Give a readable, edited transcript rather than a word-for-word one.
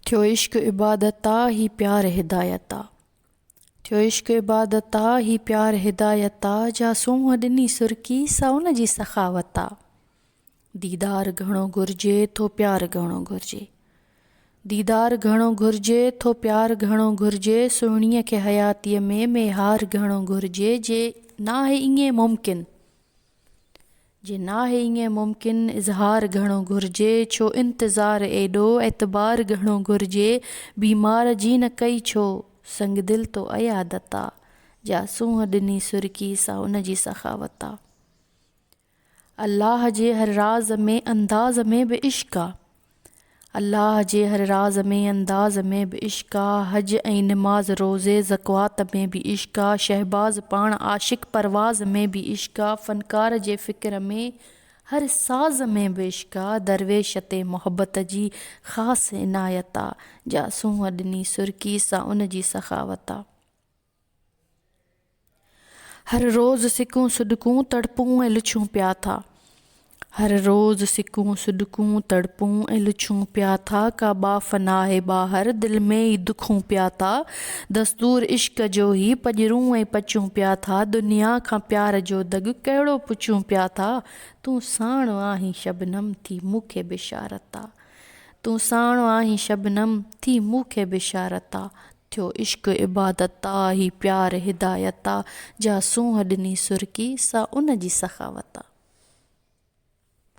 थियो इश्क इबादता ही प्यार हिदायता। थियो इश्क इबादता ही प्यार हिदायता। जा सूंहं ॾिनी सुरकी सा उन जी सखावता। दीदार घणो घुरिजे थो प्यार घणो घुरिजे। दीदार घणो घुरिजे थो प्यार घणो घुरिजे। सुहिणीअ खे हयातीअ में हार घणो घुरिजे। जे नाहे ईअं मुमकिन जे नाहे ईअं मुमकिन इज़हार घणो घुरिजे। छो इंतज़ार एॾो एतबार घणो घुरिजे। बीमार जी न कई छो संग दिल तो अयादता। जा सूंहं ॾिनी सुरकी सा उन जी सखावता। अल्लाह जे हर राज़ में अंदाज़ में बि इश्क आ। अल्लाह जे हर राज़ में अंदाज़ में बि इश्क आ। हज ऐं निमाज़ रोज़े ज़कवात में बि इश्क आ। शहबाज़ पाण आशिक परवाज़ में बि इश्क आ। फ़नकार जे फ़िक्र में हर साज़ में बि इश्क आ। दरवेश ते मोहब्बत जी ख़ासि इनायत आ। जा सूंहं ॾिनी सुरकी सा उन जी सखावता। हर रोज़ सिकूं सुॾकूं तड़पूं ऐं लुछूं पिया था। हर रोज़ सिकूं सुॾकूं तड़पूं ऐं लुछूं पिया था। का बाफ़ नाहे ॿाहिरि दिलि में ई दुखूं पिया था। दस्तूर इश्क जो ई पजरूं ऐं पचूं पिया था। दुनिया खां प्यार जो दॻ कहिड़ो पुछूं पिया था। तूं साण आहीं शबनम थी मूंखे बिशारत आ। तूं साण आहीं शबनम थी मूंखे बिशारत आ। थियो इश्क इबादता ही प्यार हिदायता। जा सूंहं ॾिनी सुरकी सा उन जी सखावता।